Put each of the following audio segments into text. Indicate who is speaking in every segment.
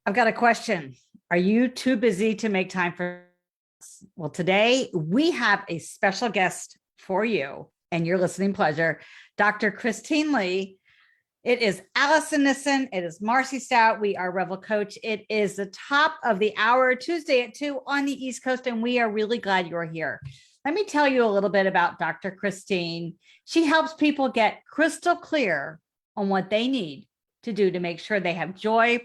Speaker 1: I've got a question. Are you too busy to make time for us? Well, today we have a special guest for you and your listening pleasure, Dr. Christine Lee. It is Allison Nissen. It is Marcy Stout. We are Revel Coach. It is the top of the hour, Tuesday at 2 on the East Coast, and we are really glad you're here. Let me tell you a little bit about Dr. Christine. She helps people get crystal clear on what they need to do to make sure they have joy,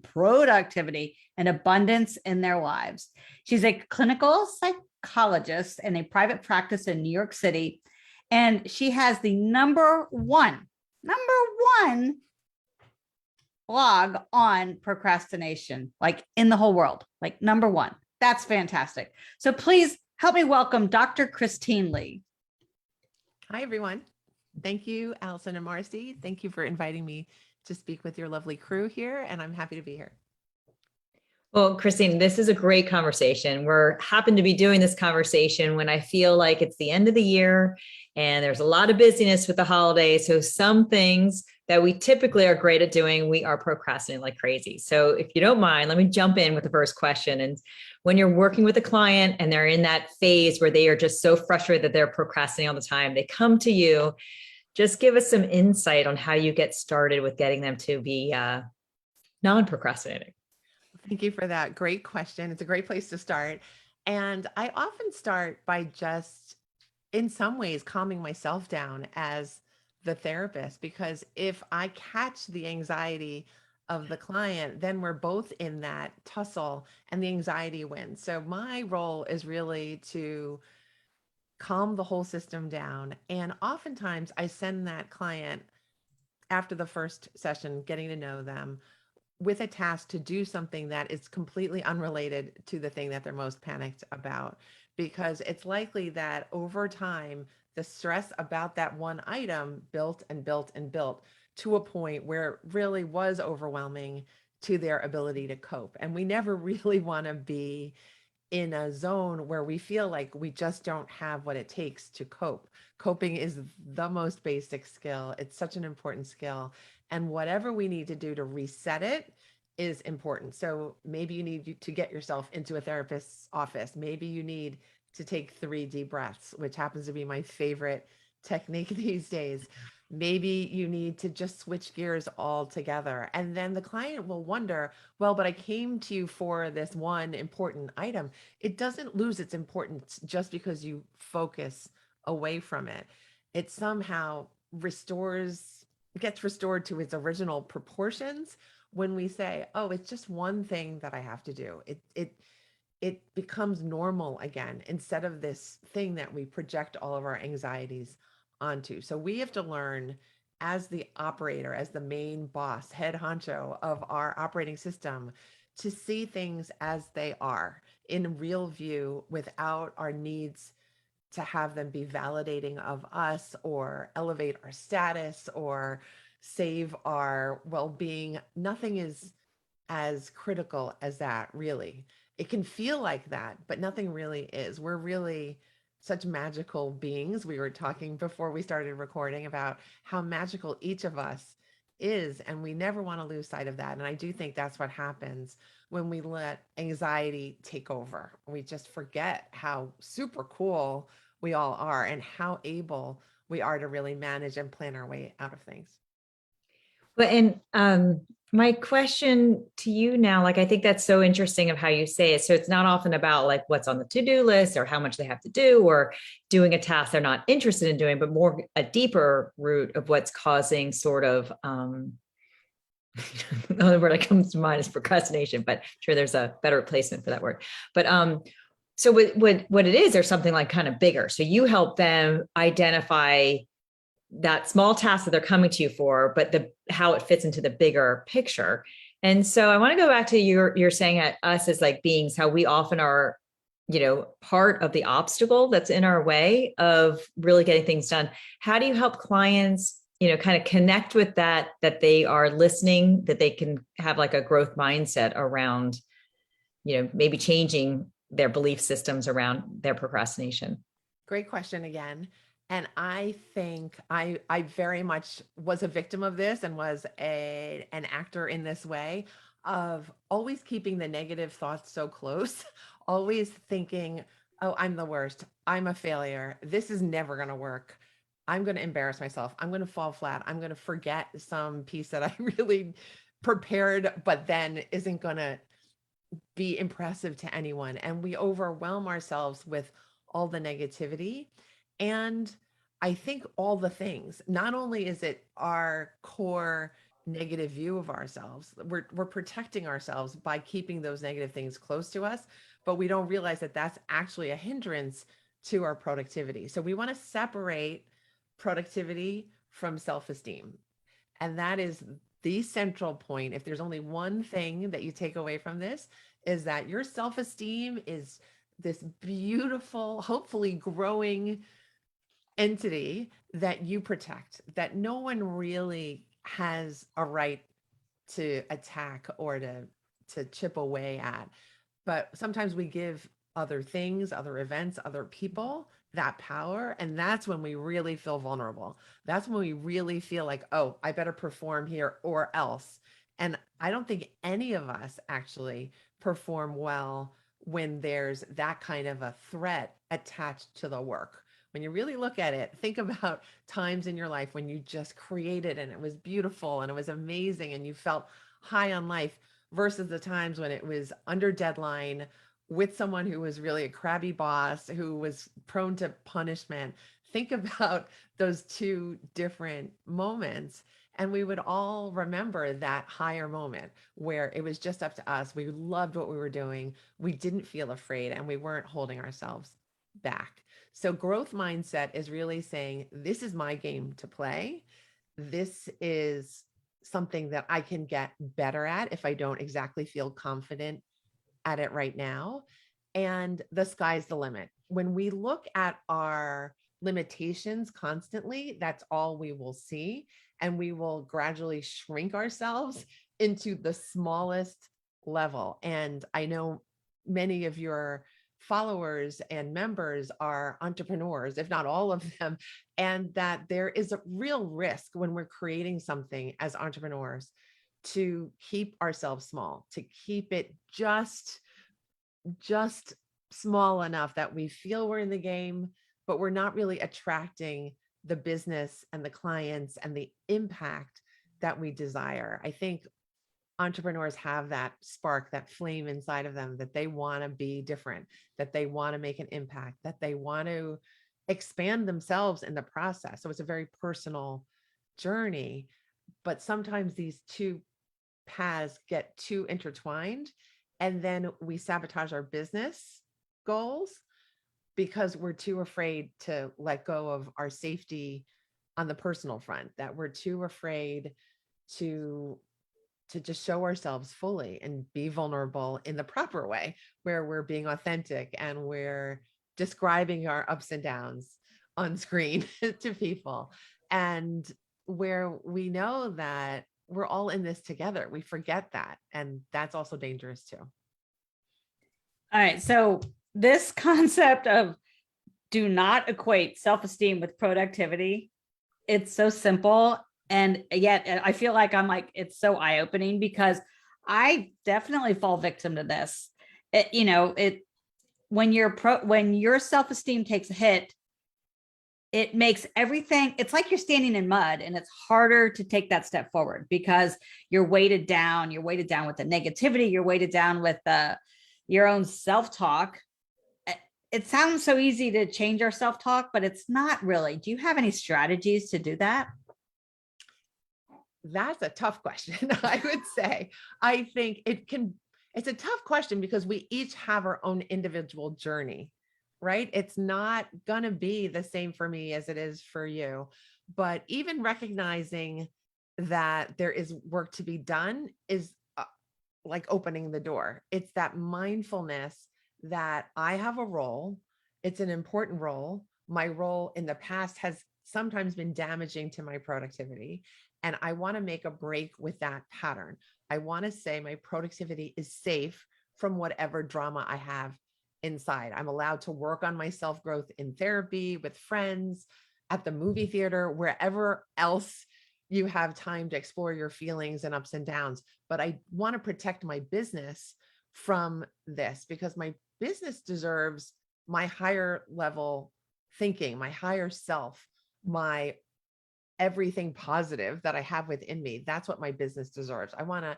Speaker 1: productivity, and abundance in their lives. She's a clinical psychologist in a private practice in New York City, and she has the number one blog on procrastination, like in the whole world, like number one. That's fantastic. So please help me welcome Dr. Christine Lee.
Speaker 2: Hi, everyone. Thank you, Allison and Marcy. Thank you for inviting me to speak with your lovely crew here, and I'm happy to be here.
Speaker 3: Well, Christine, this is a great conversation. We're happen to be doing this conversation when I feel like it's the end of the year and there's a lot of busyness with the holidays. So some things that we typically are great at doing, we are procrastinating like crazy. So if you don't mind, let me jump in with the first question. And when you're working with a client and they're in that phase where they are just so frustrated that they're procrastinating all the time, they come to you. Just give us some insight on how you get started with getting them to be non-procrastinating.
Speaker 2: Thank you for that. Great question. It's a great place to start. And I often start by just, in some ways, calming myself down as the therapist, because if I catch the anxiety of the client, then we're both in that tussle and the anxiety wins. So my role is really to calm the whole system down. And oftentimes I send that client after the first session, getting to know them, with a task to do something that is completely unrelated to the thing that they're most panicked about, because it's likely that over time, the stress about that one item built and built and built to a point where it really was overwhelming to their ability to cope. And we never really want to be in a zone where we feel like we just don't have what it takes to cope. Coping is the most basic skill. It's such an important skill. And whatever we need to do to reset it is important. So maybe you need to get yourself into a therapist's office. Maybe you need to take 3 deep breaths, which happens to be my favorite technique these days. Maybe you need to just switch gears altogether. And then the client will wonder, well, but I came to you for this one important item. It doesn't lose its importance just because you focus away from it. It somehow gets restored to its original proportions when we say, oh, it's just one thing that I have to do. It becomes normal again, instead of this thing that we project all of our anxieties onto. So we have to learn, as the operator, as the main boss, head honcho of our operating system, to see things as they are in real view, without our needs to have them be validating of us or elevate our status or save our well-being. Nothing is as critical as that, really. It can feel like that, but nothing really is. We're really such magical beings. We were talking before we started recording about how magical each of us is, and we never want to lose sight of that. And I do think that's what happens when we let anxiety take over. We just forget how super cool we all are and how able we are to really manage and plan our way out of things.
Speaker 3: But my question to you now, like, I think that's so interesting of how you say it. So it's not often about like what's on the to-do list or how much they have to do or doing a task they're not interested in doing, but more a deeper root of what's causing sort of, the only word that comes to mind is procrastination, but I'm sure there's a better replacement for that word. But so what it is, there's something like kind of bigger. So you help them identify that small task that they're coming to you for, but how it fits into the bigger picture. And so I want to go back to you're saying at us as like beings, how we often are, part of the obstacle that's in our way of really getting things done. How do you help clients, kind of connect with that they are listening, that they can have like a growth mindset around, maybe changing their belief systems around their procrastination?
Speaker 2: Great question again. And I think I very much was a victim of this and was an actor in this way of always keeping the negative thoughts so close, always thinking, oh, I'm the worst. I'm a failure. This is never going to work. I'm going to embarrass myself. I'm going to fall flat. I'm going to forget some piece that I really prepared, but then isn't going to be impressive to anyone. And we overwhelm ourselves with all the negativity. And I think all the things, not only is it our core negative view of ourselves, we're protecting ourselves by keeping those negative things close to us, but we don't realize that that's actually a hindrance to our productivity. So we want to separate productivity from self-esteem. And that is the central point. If there's only one thing that you take away from this, is that your self esteem is this beautiful, hopefully growing entity that you protect, that no one really has a right to attack or to chip away at. But sometimes we give other things, other events, other people that power. And that's when we really feel vulnerable. That's when we really feel like, oh, I better perform here or else. And I don't think any of us actually perform well when there's that kind of a threat attached to the work. When you really look at it, think about times in your life when you just created and it was beautiful and it was amazing and you felt high on life versus the times when it was under deadline with someone who was really a crabby boss, who was prone to punishment. Think about those two different moments. And we would all remember that higher moment where it was just up to us. We loved what we were doing. We didn't feel afraid and we weren't holding ourselves back. So, growth mindset is really saying, this is my game to play. This is something that I can get better at if I don't exactly feel confident at it right now. And the sky's the limit. When we look at our limitations constantly, that's all we will see. And we will gradually shrink ourselves into the smallest level. And I know many of your followers and members are entrepreneurs, if not all of them, and that there is a real risk when we're creating something as entrepreneurs to keep ourselves small, to keep it just small enough that we feel we're in the game, but we're not really attracting the business and the clients and the impact that we desire. I think entrepreneurs have that spark, that flame inside of them, that they want to be different, that they want to make an impact, that they want to expand themselves in the process. So it's a very personal journey, but sometimes these two paths get too intertwined and then we sabotage our business goals because we're too afraid to let go of our safety on the personal front, that we're too afraid to just show ourselves fully and be vulnerable in the proper way, where we're being authentic and we're describing our ups and downs on screen to people, and where we know that we're all in this together. We forget that. And that's also dangerous too.
Speaker 1: All right. So this concept of do not equate self-esteem with productivity. It's so simple. And yet I feel like it's so eye-opening because I definitely fall victim to this. When your self-esteem takes a hit, it makes everything, it's like you're standing in mud and it's harder to take that step forward because you're weighted down with the negativity, you're weighted down with your own self-talk. It sounds so easy to change our self-talk, but it's not really. Do you have any strategies to do that?
Speaker 2: That's a tough question. I would say, I think it's a tough question because we each have our own individual journey, right? It's not going to be the same for me as it is for you. But even recognizing that there is work to be done is like opening the door. It's that mindfulness that I have a role. It's an important role. My role in the past has sometimes been damaging to my productivity. And I want to make a break with that pattern. I want to say my productivity is safe from whatever drama I have inside. I'm allowed to work on my self growth in therapy with friends, at the movie theater, wherever else you have time to explore your feelings and ups and downs. But I want to protect my business from this, because my business deserves my higher level thinking, my higher self, my everything positive that I have within me. That's what my business deserves. I want to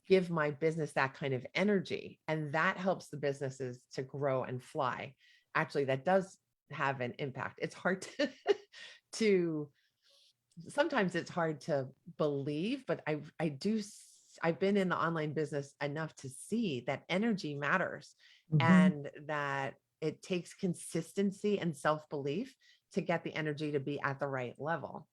Speaker 2: give my business that kind of energy, and that helps the businesses to grow and fly. Actually, that does have an impact. It's hard to sometimes it's hard to believe, but I've been in the online business enough to see that energy matters, and that it takes consistency and self-belief to get the energy to be at the right level.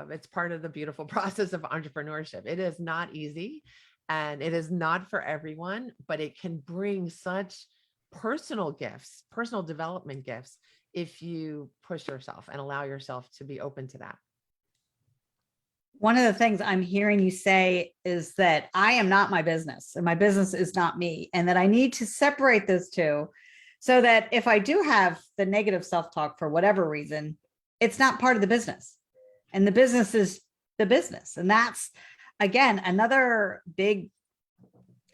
Speaker 2: It's part of the beautiful process of entrepreneurship. It is not easy, and it is not for everyone, but it can bring such personal gifts, personal development gifts, if you push yourself and allow yourself to be open to that.
Speaker 1: One of the things I'm hearing you say is that I am not my business and my business is not me, and that I need to separate those two so that if I do have the negative self-talk for whatever reason, it's not part of the business, and the business is the business. And that's, again, another big,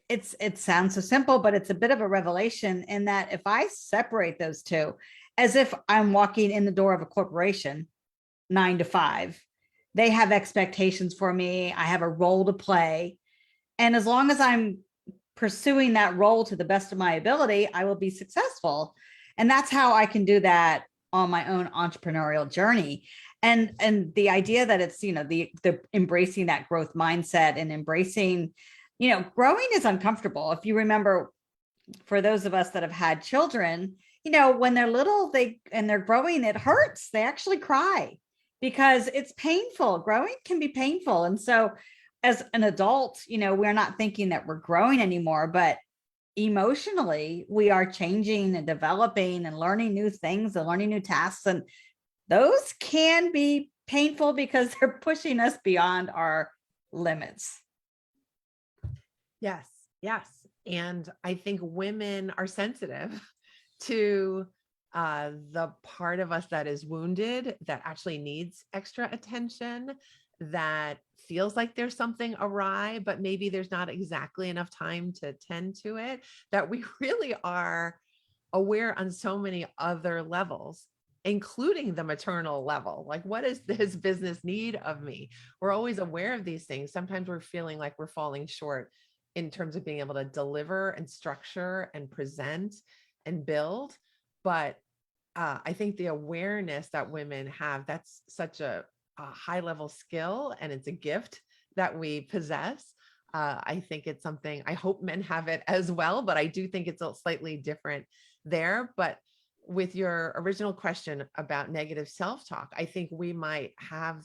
Speaker 1: it sounds so simple, but it's a bit of a revelation in that if I separate those two, as if I'm walking in the door of a corporation, 9 to 5, they have expectations for me. I have a role to play. And as long as I'm pursuing that role to the best of my ability, I will be successful. And that's how I can do that on my own entrepreneurial journey. And the idea that it's, the embracing that growth mindset and embracing, growing is uncomfortable. If you remember, for those of us that have had children, when they're little, and they're growing, it hurts. They actually cry because it's painful. Growing can be painful. And so as an adult, we're not thinking that we're growing anymore, but emotionally we are changing and developing and learning new things and learning new tasks. And those can be painful because they're pushing us beyond our limits.
Speaker 2: Yes. Yes. And I think women are sensitive to the part of us that is wounded, that actually needs extra attention, that feels like there's something awry, but maybe there's not exactly enough time to tend to it, that we really are aware on so many other levels, including the maternal level. Like, what does this business need of me? We're always aware of these things. Sometimes we're feeling like we're falling short in terms of being able to deliver and structure and present and build. But I think the awareness that women have, that's such a high level skill, and it's a gift that we possess. I think it's something, I hope men have it as well, but I do think it's a slightly different there. But with your original question about negative self-talk, I think we might have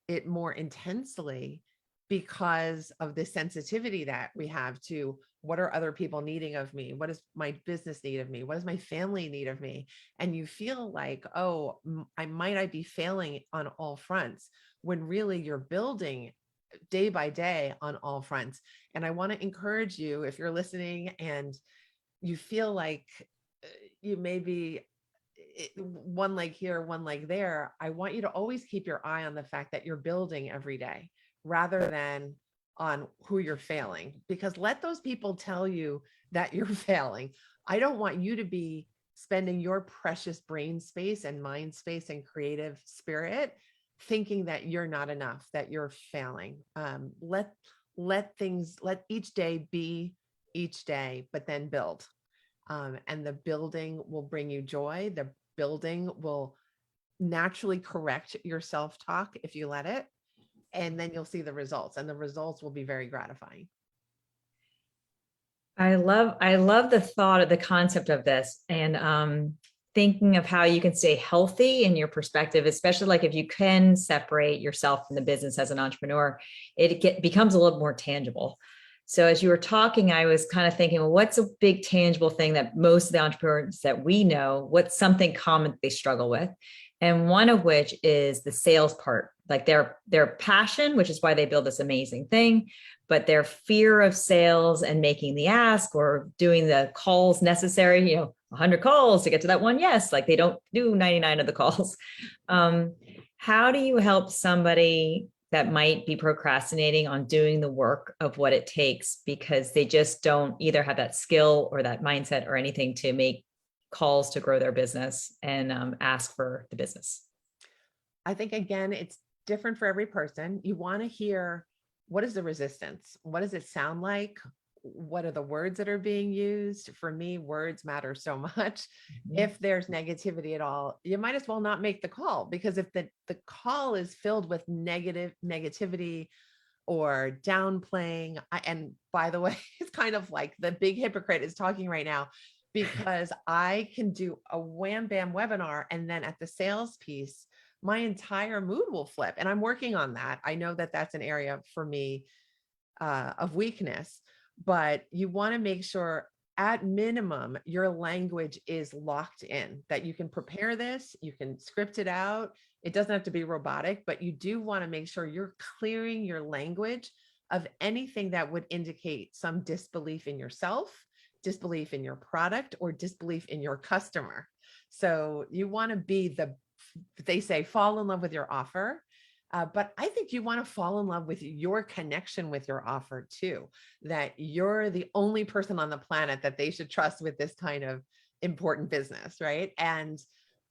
Speaker 2: it more intensely because of the sensitivity that we have to what are other people needing of me? What does my business need of me? What does my family need of me? And you feel like, oh, I be failing on all fronts, when really you're building day by day on all fronts. And I want to encourage you, if you're listening and you feel like you may be one leg here, one leg there, I want you to always keep your eye on the fact that you're building every day, rather than on who you're failing, because let those people tell you that you're failing. I don't want you to be spending your precious brain space and mind space and creative spirit thinking that you're not enough, that you're failing. Let each day be each day, but then build. And the building will bring you joy. The building will naturally correct your self-talk if you let it. And then you'll see the results, and the results will be very gratifying.
Speaker 3: I love the thought of the concept of this, and thinking of how you can stay healthy in your perspective, especially like if you can separate yourself from the business as an entrepreneur, it becomes a little more tangible. So as you were talking, I was kind of thinking, well, what's a big tangible thing that most of the entrepreneurs that we know, what's something common that they struggle with? And one of which is the sales part, like their passion, which is why they build this amazing thing, but their fear of sales and making the ask or doing the calls necessary, 100 calls to get to that one yes, like they don't do 99 of the calls. How do you help somebody that might be procrastinating on doing the work of what it takes because they just don't either have that skill or that mindset or anything to make calls to grow their business and ask for the business?
Speaker 2: I think, again, it's different for every person. You want to hear, what is the resistance? What does it sound like? What are the words that are being used? For me, words matter so much.
Speaker 3: Mm-hmm.
Speaker 2: If there's negativity at all, you might as well not make the call, because if the call is filled with negativity or downplaying, and by the way, it's kind of like the big hypocrite is talking right now, because I can do a wham bam webinar, and then at the sales piece, my entire mood will flip. And I'm working on that. I know that that's an area for me of weakness, but you want to make sure at minimum your language is locked in, that you can prepare this, you can script it out. It doesn't have to be robotic, but you do want to make sure you're clearing your language of anything that would indicate some disbelief in yourself, disbelief in your product, or disbelief in your customer. So you want to be they say, fall in love with your offer. But I think you want to fall in love with your connection with your offer too, that you're the only person on the planet that they should trust with this kind of important business, right? And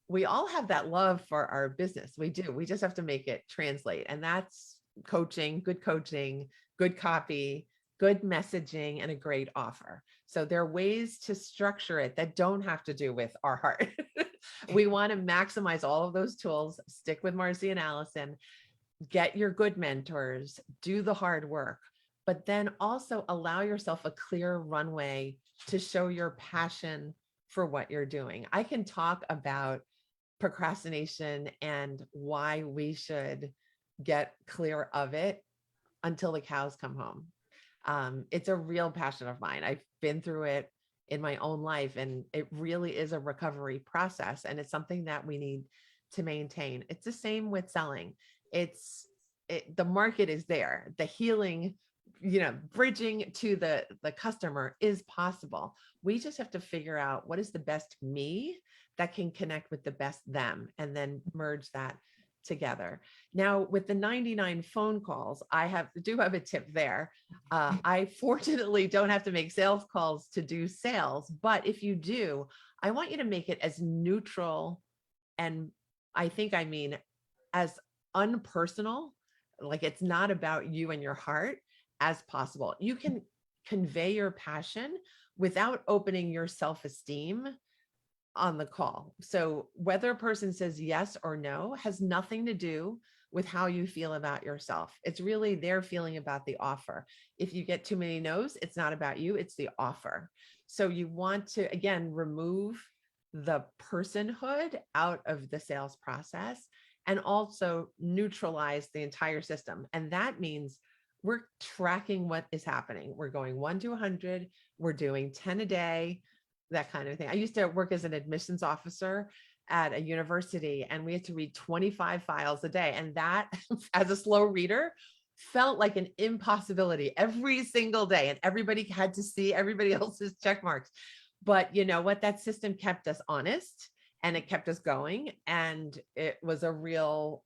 Speaker 2: we all have that love for our business. We do. We just have to make it translate. And that's coaching, good copy, good messaging, and a great offer. So there are ways to structure it that don't have to do with our heart. We want to maximize all of those tools. Stick with Marcy and Allison. Get your good mentors, do the hard work, but then also allow yourself a clear runway to show your passion for what you're doing. I can talk about procrastination and why we should get clear of it until the cows come home. It's a real passion of mine. I've been through it in my own life, and it really is a recovery process, and it's something that we need to maintain. It's the same with selling. The market is there. The healing, bridging to the customer is possible. We just have to figure out what is the best me that can connect with the best them, and then merge that together. Now, with the 99 phone calls, I do have a tip there. I fortunately don't have to make sales calls to do sales, but if you do, I want you to make it as neutral, and I mean as unpersonal, like it's not about you and your heart, as possible. You can convey your passion without opening your self-esteem on the call. So whether a person says yes or no has nothing to do with how you feel about yourself. It's really their feeling about the offer. If you get too many no's, it's not about you, it's the offer. So you want to, again, remove the personhood out of the sales process, and also neutralize the entire system. And that means we're tracking what is happening. We're going 1 to 100. We're doing 10 a day, that kind of thing. I used to work as an admissions officer at a university, and we had to read 25 files a day. And that, as a slow reader, felt like an impossibility every single day. And everybody had to see everybody else's check marks. But you know what? That system kept us honest, and it kept us going. And it was a real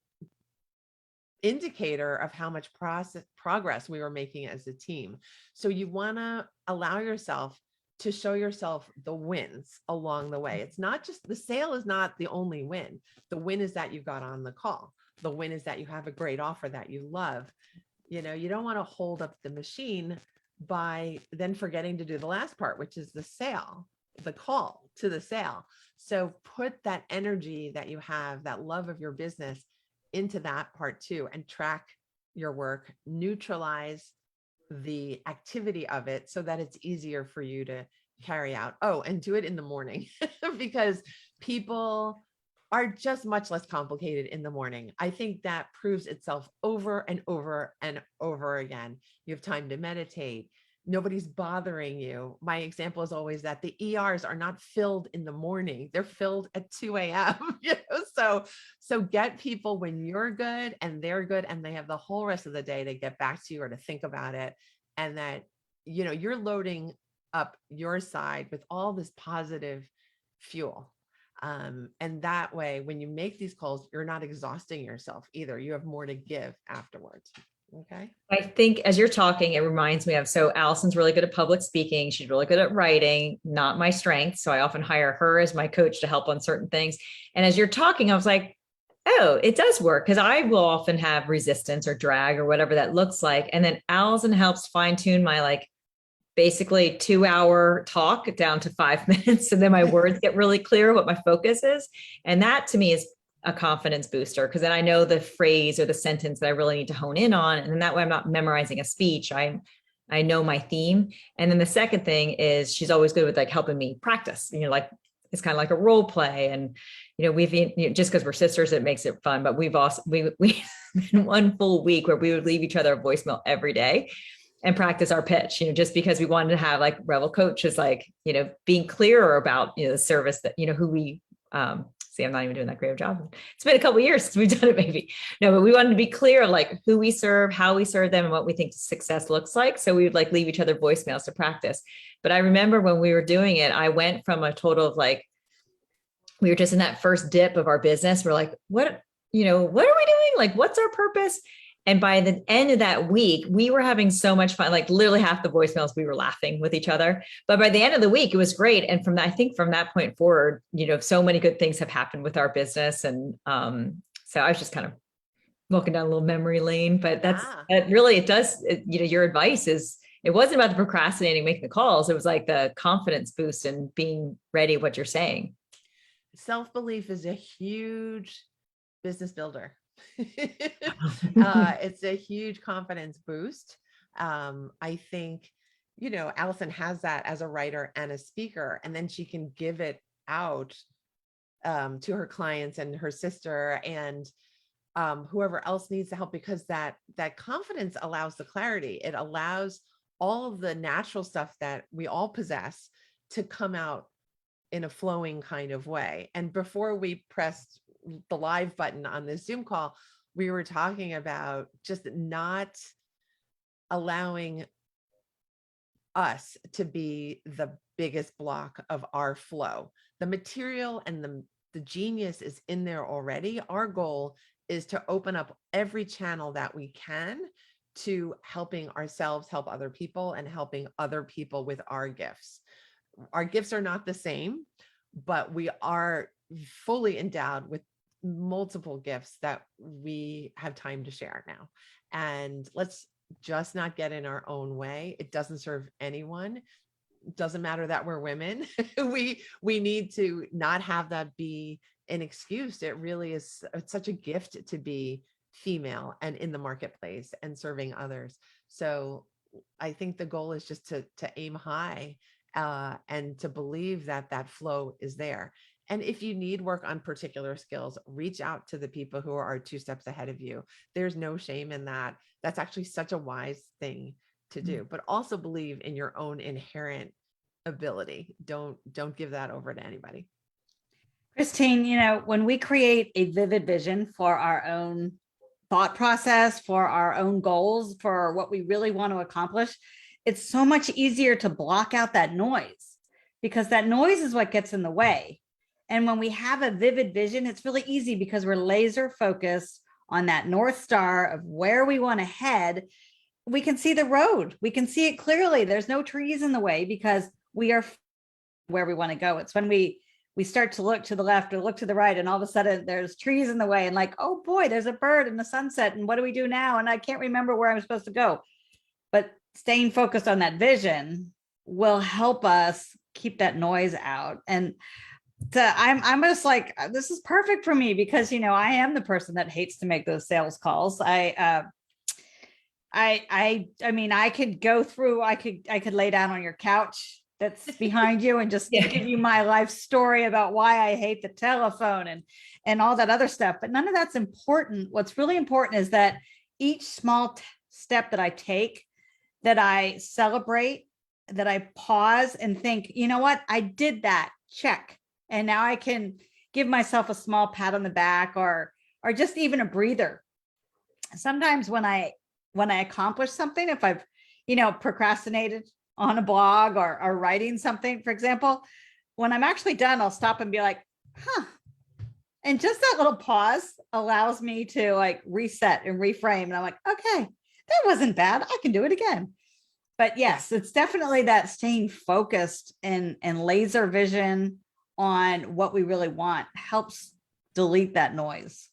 Speaker 2: indicator of how much progress we were making as a team. So you want to allow yourself to show yourself the wins along the way. It's not just the sale is not the only win. The win is that you got on the call. The win is that you have a great offer that you love. You don't want to hold up the machine by then forgetting to do the last part, which is the sale, the call to the sale. So put that energy that you have, that love of your business, into that part too, and track your work, neutralize the activity of it so that it's easier for you to carry out. Oh, and do it in the morning because people are just much less complicated in the morning. I think that proves itself over and over and over again. You have time to meditate. nobody's bothering you. My example is always that the ERs are not filled in the morning. They're filled at 2 a.m. So get people when you're good and they're good and they have the whole rest of the day to get back to you or to think about it. And that, you're loading up your side with all this positive fuel. And that way, when you make these calls, you're not exhausting yourself either. You have more to give afterwards. Okay.
Speaker 3: I think as you're talking, it reminds me of, so Allison's really good at public speaking. She's really good at writing, not my strength. So I often hire her as my coach to help on certain things. And as you're talking, I was like, oh, it does work, because I will often have resistance or drag or whatever that looks like. And then Allison helps fine tune my basically 2-hour talk down to 5 minutes. And then my words get really clear what my focus is. And that to me is a confidence booster, because then I know the phrase or the sentence that I really need to hone in on. And then that way I'm not memorizing a speech. I know my theme. And then the second thing is she's always good with helping me practice, it's kind of like a role play. And, we've, just because we're sisters, it makes it fun, but we've also, we been one full week where we would leave each other a voicemail every day and practice our pitch, just because we wanted to have Revel Coach is being clearer about, the service that, who we, see, I'm not even doing that great of a job. It's been a couple of years since we've done it, maybe. No, but we wanted to be clear of who we serve, how we serve them, and what we think success looks like. So we would leave each other voicemails to practice. But I remember when we were doing it, I went from a total of we were just in that first dip of our business. We're what are we doing? What's our purpose? And by the end of that week, we were having so much fun, literally half the voicemails, we were laughing with each other. But by the end of the week, it was great. And I think from that point forward, so many good things have happened with our business. And so I was just kind of walking down a little memory lane, but your advice is, it wasn't about the procrastinating, making the calls. It was the confidence boost and being ready what you're saying.
Speaker 2: Self-belief is a huge business builder. It's a huge confidence boost. I think, Allison has that as a writer and a speaker, and then she can give it out to her clients and her sister and whoever else needs the help, because that confidence allows the clarity. It allows all of the natural stuff that we all possess to come out in a flowing kind of way. And before we pressed the live button on this Zoom call, we were talking about just not allowing us to be the biggest block of our flow. The material and the genius is in there already. Our goal is to open up every channel that we can to helping ourselves help other people and helping other people with our gifts. Our gifts are not the same, but we are fully endowed with multiple gifts that we have time to share now. And let's just not get in our own way. It doesn't serve anyone. It doesn't matter that we're women. we need to not have that be an excuse. It really is, it's such a gift to be female and in the marketplace and serving others. So I think the goal is just to aim high and to believe that flow is there. And if you need work on particular skills, reach out to the people who are 2 steps ahead of you. There's no shame in that. That's actually such a wise thing to do, but also believe in your own inherent ability. Don't give that over to anybody.
Speaker 1: Christine, when we create a vivid vision for our own thought process, for our own goals, for what we really want to accomplish, it's so much easier to block out that noise, because that noise is what gets in the way. And when we have a vivid vision, it's really easy because we're laser focused on that North Star of where we want to head. We can see the road. We can see it clearly. There's no trees in the way because we are where we want to go. It's when we start to look to the left or look to the right, and all of a sudden there's trees in the way, and oh boy, there's a bird in the sunset. And what do we do now? And I can't remember where I'm supposed to go. But staying focused on that vision will help us keep that noise out. And I'm just this is perfect for me because, I am the person that hates to make those sales calls. I mean, I could go through, I could lay down on your couch that's behind you and just give you my life story about why I hate the telephone and all that other stuff. But none of that's important. What's really important is that each small step that I take that I celebrate, that I pause and think, you know what, I did that, check. And now I can give myself a small pat on the back, or just even a breather. Sometimes when I accomplish something, if I've, procrastinated on a blog, or writing something, for example, when I'm actually done, I'll stop and be like, huh. And just that little pause allows me to like reset and reframe. And I'm like, okay, that wasn't bad. I can do it again. But yes, it's definitely that staying focused and laser vision on what we really want helps delete that noise.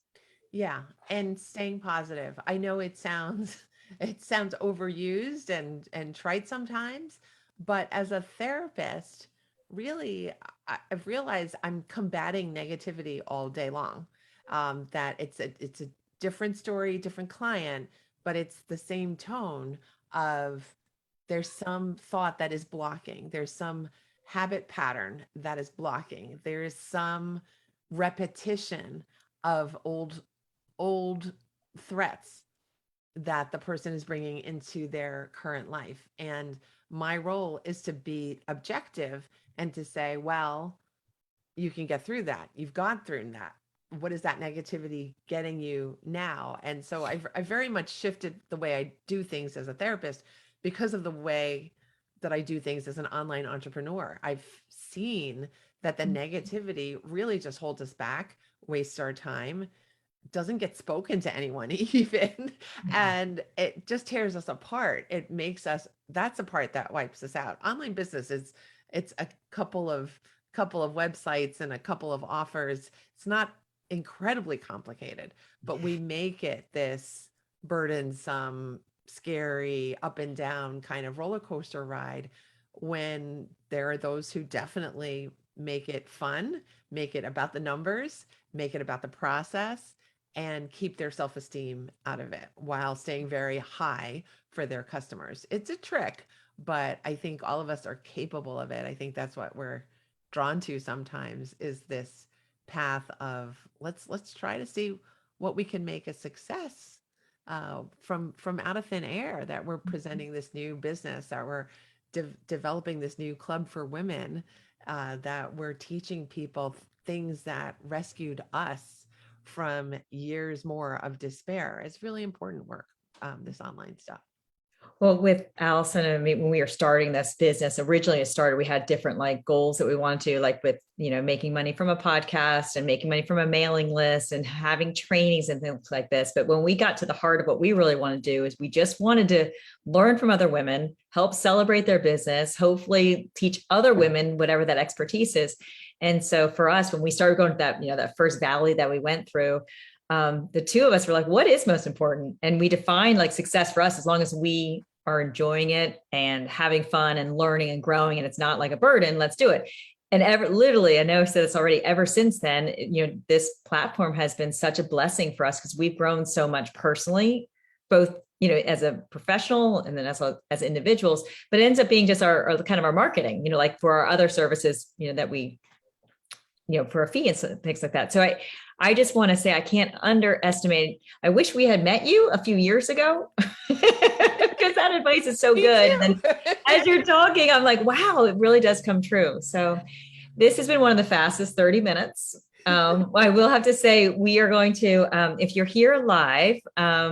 Speaker 2: Yeah. And staying positive. I know it sounds overused and trite sometimes, but as a therapist, really, I've realized I'm combating negativity all day long. That it's a different story, different client, but it's the same tone of there's some thought that is blocking. There's some habit pattern that is blocking. There is some repetition of old threats that the person is bringing into their current life. And my role is to be objective and to say, well, you can get through that. You've gone through that. What is that negativity getting you now? And so I very much shifted the way I do things as a therapist because of the way that I do things as an online entrepreneur. I've seen that the negativity really just holds us back, wastes our time, doesn't get spoken to anyone even, and it just tears us apart. It makes us, that's the part that wipes us out. Online business is, it's a couple of websites and a couple of offers. It's not incredibly complicated, but we make it this burdensome, scary, up and down kind of roller coaster ride, when there are those who definitely make it fun, make it about the numbers, make it about the process, and keep their self-esteem out of it while staying very high for their customers. It's a trick, but I think all of us are capable of it. I think that's what we're drawn to sometimes, is this path of let's try to see what we can make a success from out of thin air, that we're presenting this new business, that we're developing this new club for women, that we're teaching people things that rescued us from years more of despair. It's really important work, this online stuff.
Speaker 3: Well, with Allison and me, when we were starting this business, originally it started, we had different like goals that we wanted to, like with, making money from a podcast and making money from a mailing list and having trainings and things like this. But when we got to the heart of what we really want to do, is we just wanted to learn from other women, help celebrate their business, hopefully teach other women whatever that expertise is. And so for us, when we started going to that, that first valley that we went through, the two of us were like, what is most important? And we defined like success for us, as long as we are enjoying it and having fun and learning and growing, and it's not like a burden, let's do it. And literally, I know I said this already, ever since then, this platform has been such a blessing for us, because we've grown so much personally, both, as a professional and then as individuals, but it ends up being just our kind of our marketing, like for our other services, that we, for a fee and things like that. So I just want to say, I can't underestimate. I wish we had met you a few years ago, because that advice is so good. And then as you're talking, I'm like, wow, it really does come true. So this has been one of the fastest 30 minutes. I will have to say, we are going to, if you're here live,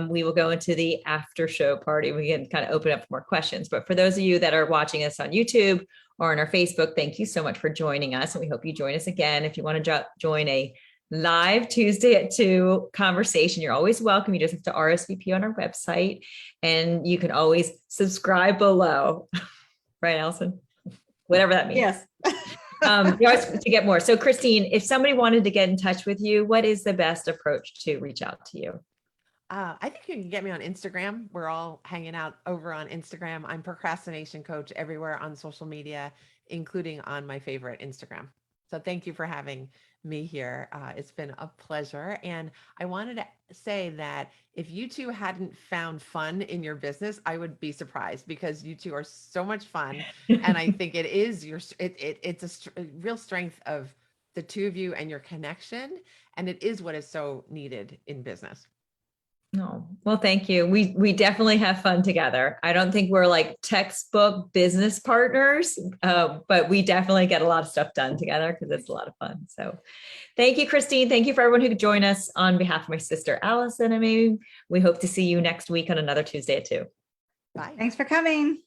Speaker 3: we will go into the after show party. We can kind of open up for more questions. But for those of you that are watching us on YouTube or on our Facebook, thank you so much for joining us. And we hope you join us again. If you want to join a live Tuesday at 2 conversation, you're always welcome. You just have to RSVP on our website, and you can always subscribe below. Right, Allison? Whatever that means.
Speaker 1: Yes.
Speaker 3: To get more. So Christine, if somebody wanted to get in touch with you, what is the best approach to reach out to you?
Speaker 2: I think you can get me on Instagram. We're all hanging out over on Instagram. I'm Procrastination Coach everywhere on social media, including on my favorite Instagram. So thank you for having me here. It's been a pleasure. And I wanted to say that if you two hadn't found fun in your business, I would be surprised, because you two are so much fun. And I think it is it's a real strength of the two of you and your connection. And it is what is so needed in business.
Speaker 3: Oh, well, thank you. We definitely have fun together. I don't think we're like textbook business partners, but we definitely get a lot of stuff done together because it's a lot of fun. So thank you, Christine. Thank you for everyone who could join us. On behalf of my sister, Allison, and me, we hope to see you next week on another Tuesday at 2.
Speaker 2: Bye.
Speaker 1: Thanks for coming.